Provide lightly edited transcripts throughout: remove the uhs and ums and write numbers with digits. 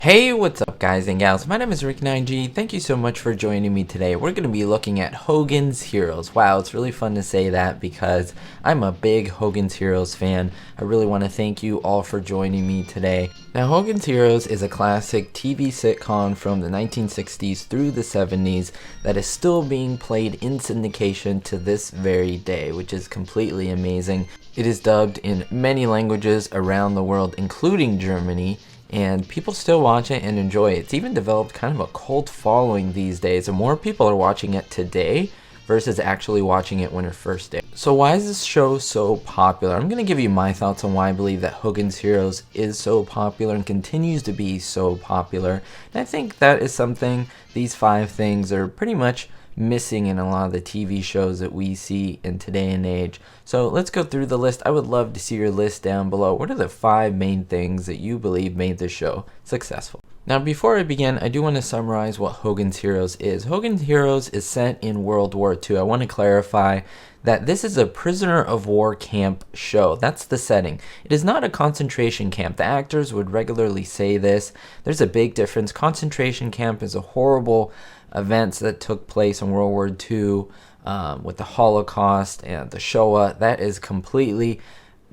Hey, what's up guys and gals? My name is Rick9G. Thank you so much for joining me today. We're going to be looking at Hogan's Heroes. Wow, it's really fun to say that because I'm a big Hogan's Heroes fan. I really want to thank you all for joining me today. Now, Hogan's Heroes is a classic TV sitcom from the 1960s through the 70s that is still being played in syndication to this very day, which is completely amazing. It is dubbed in many languages around the world, including Germany, and people still watch it and enjoy it. It's even developed kind of a cult following these days, and more people are watching it today versus actually watching it when it first aired. So why is this show so popular? I'm going to give you my thoughts on why I believe that Hogan's Heroes is so popular and continues to be so popular. And I think that is something, these 5 things are pretty much missing in a lot of the TV shows that we see in today and age. So let's go through the list. I would love to see your list down below. What are the 5 main things that you believe made this show successful? Now, before I begin, I do want to summarize what Hogan's Heroes is. Hogan's Heroes is set in World War II. I want to clarify that this is a prisoner of war camp show. That's the setting. It is not a concentration camp. The actors would regularly say this. There's a big difference. Concentration camp is a horrible events that took place in World War II with the Holocaust and the Shoah. That is completely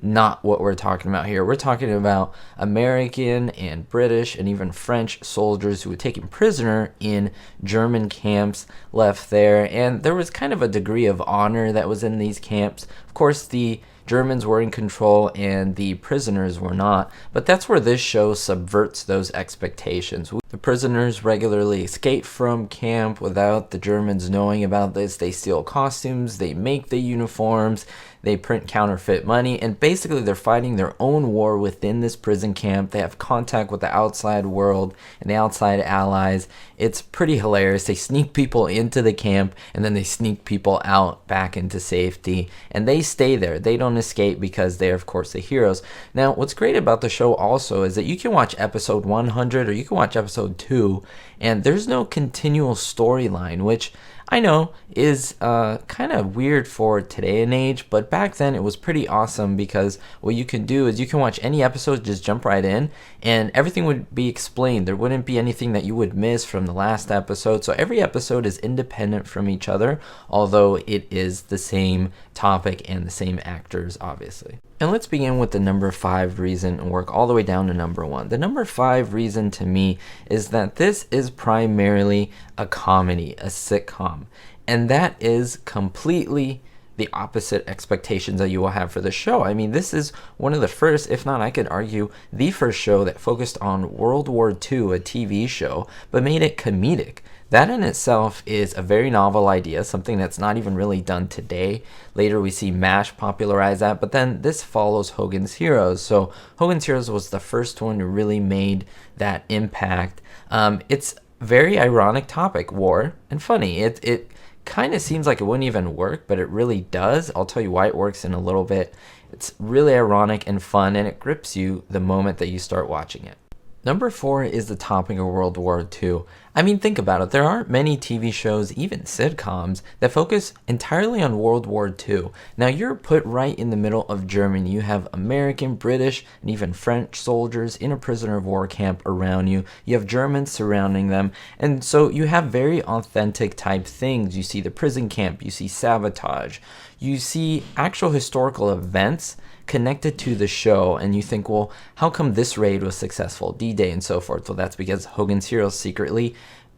not what we're talking about here. We're talking about American and British and even French soldiers who were taken prisoner in German camps left there, and there was kind of a degree of honor that was in these camps. Of course, the Germans were in control and the prisoners were not, but that's where this show subverts those expectations. The prisoners regularly escape from camp without the Germans knowing about this. They steal costumes, they make the uniforms, they print counterfeit money, and basically they're fighting their own war within this prison camp. They have contact with the outside world and the outside allies. It's pretty hilarious. They sneak people into the camp and then they sneak people out back into safety, and they stay there. They don't escape because they're of course the heroes. Now, what's great about the show also is that you can watch episode 100 or you can watch episode 2, and there's no continual storyline, which I know is kind of weird for today and age, but back then it was pretty awesome because what you can do is you can watch any episode, just jump right in, and everything would be explained. There wouldn't be anything that you would miss from the last episode. So every episode is independent from each other, although it is the same topic and the same actors, obviously. And let's begin with the number 5 reason and work all the way down to number 1. The number 5 reason to me is that this is primarily a comedy, a sitcom. And that is completely the opposite expectations that you will have for the show. I mean, this is one of the first, if not I could argue, the first show that focused on World War II, a TV show, but made it comedic. That in itself is a very novel idea, something that's not even really done today. Later we see MASH popularize that, but then this follows Hogan's Heroes. So Hogan's Heroes was the first one who really made that impact. It's very ironic topic, war, and funny. It kind of seems like it wouldn't even work, but it really does. I'll tell you why it works in a little bit. It's really ironic and fun, and it grips you the moment that you start watching it. Number 4 is the topic of World War II. I mean, think about it. There aren't many TV shows, even sitcoms, that focus entirely on World War II. Now, you're put right in the middle of Germany. You have American, British, and even French soldiers in a prisoner of war camp around you. You have Germans surrounding them. And so you have very authentic type things. You see the prison camp. You see sabotage. You see actual historical events connected to the show, and you think, well, how come this raid was successful, D-Day and so forth? Well, that's because Hogan's Heroes secretly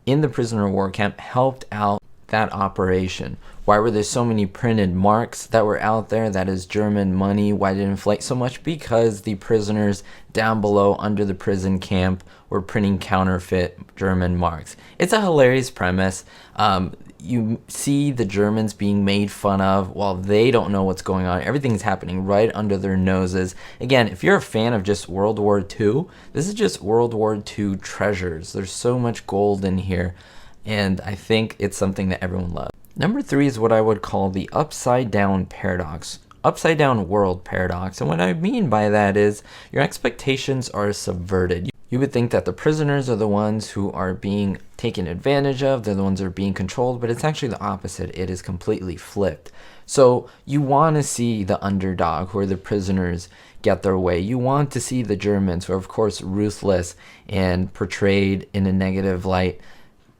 in the prisoner of war camp helped out that operation. Why were there so many printed marks that were out there? That is German money. Why did it inflate so much? Because the prisoners down below under the prison camp were printing counterfeit German marks. It's a hilarious premise. You see the Germans being made fun of while they don't know what's going on. Everything's happening right under their noses. Again, if you're a fan of just World War II, this is just World War II treasures. There's so much gold in here, and I think it's something that everyone loves. Number 3 is what I would call the upside down paradox. Upside down world paradox. And what I mean by that is your expectations are subverted. You would think that the prisoners are the ones who are being taken advantage of, they're the ones that are being controlled, but it's actually the opposite. It is completely flipped. So you want to see the underdog, who are the prisoners, get their way. You want to see the Germans, who are of course ruthless and portrayed in a negative light,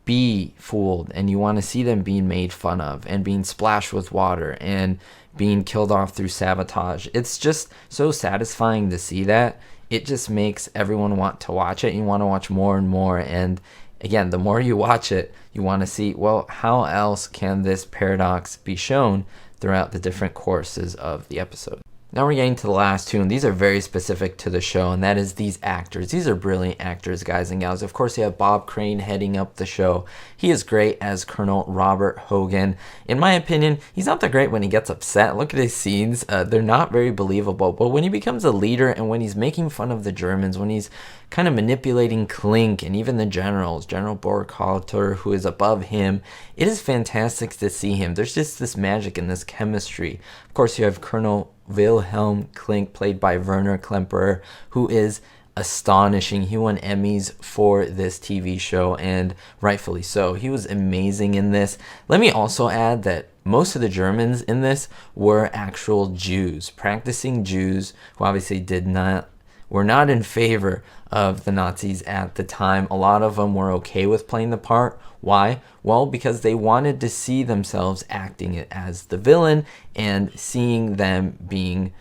be fooled, and you want to see them being made fun of and being splashed with water and being killed off through sabotage. It's just so satisfying to see that. It just makes everyone want to watch it. You want to watch more and more. And again, the more you watch it, you want to see, well, how else can this paradox be shown throughout the different courses of the episode? Now we're getting to the last two, and these are very specific to the show, and that is these actors. These are brilliant actors, guys and gals. Of course, you have Bob Crane heading up the show. He is great as Colonel Robert Hogan. In my opinion, he's not that great when he gets upset. Look at his scenes. They're not very believable, but when he becomes a leader and when he's making fun of the Germans, when he's kind of manipulating Klink and even the generals, General Burkhalter, who is above him, it is fantastic to see him. There's just this magic and this chemistry. Of course, you have Colonel Wilhelm Klink, played by Werner Klemperer, who is astonishing. He won Emmys for this TV show, and rightfully so. He was amazing in this. Let me also add that most of the Germans in this were actual Jews, practicing Jews, who obviously were not in favor of the Nazis at the time. A lot of them were okay with playing the part. Why? Well, because they wanted to see themselves acting it as the villain and seeing them being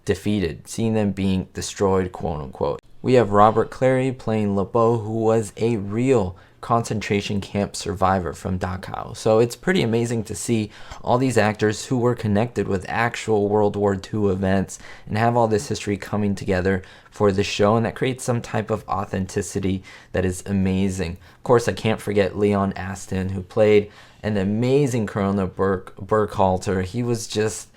defeated, seeing them being destroyed, quote unquote. We have Robert Clary playing LeBeau, who was a real concentration camp survivor from Dachau. So it's pretty amazing to see all these actors who were connected with actual World War II events and have all this history coming together for the show, and that creates some type of authenticity that is amazing. Of course, I can't forget Leon Astin, who played an amazing Colonel Burkhalter. He was just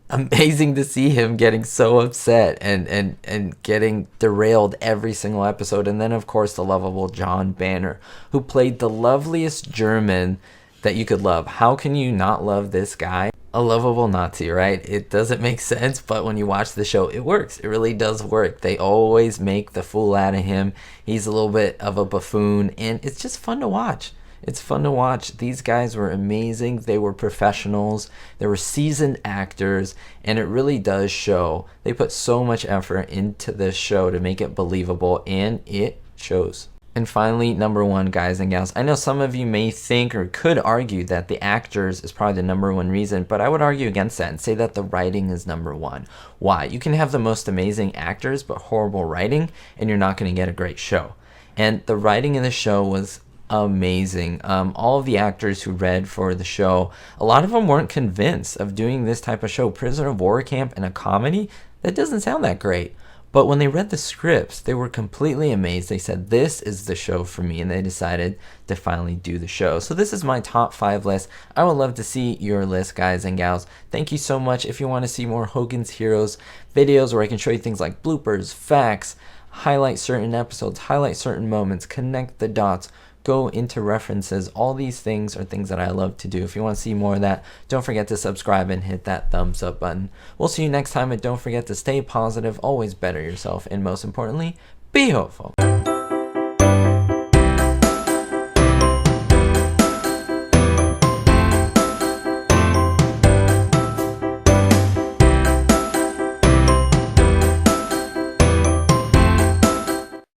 amazing to see him getting so upset and getting derailed every single episode. And then, of course, the lovable John Banner, who played the loveliest German that you could love. How can you not love this guy? A lovable Nazi, right? It doesn't make sense, but when you watch the show, it works. It really does work. They always make the fool out of him. He's a little bit of a buffoon, and it's just fun to watch. It's fun to watch. These guys were amazing. They were professionals. They were seasoned actors, and it really does show. They put so much effort into this show to make it believable, and it shows. And finally, number one, guys and gals. I know some of you may think or could argue that the actors is probably the number one reason, but I would argue against that and say that the writing is number one. Why? You can have the most amazing actors, but horrible writing, and you're not going to get a great show. And the writing in the show was amazing. All of the actors who read for the show, a lot of them weren't convinced of doing this type of show. Prisoner of War Camp and a comedy, that doesn't sound that great. But when they read the scripts, they were completely amazed. They said, this is the show for me, and they decided to finally do the show. So this is my top 5 list. I would love to see your list, guys and gals. Thank you so much. If you want to see more Hogan's Heroes videos where I can show you things like bloopers, facts, highlight certain episodes, highlight certain moments, connect the dots, go into references, all these things are things that I love to do. If you want to see more of that, don't forget to subscribe and hit that thumbs up button. We'll see you next time, and don't forget to stay positive, always better yourself, and most importantly, be hopeful.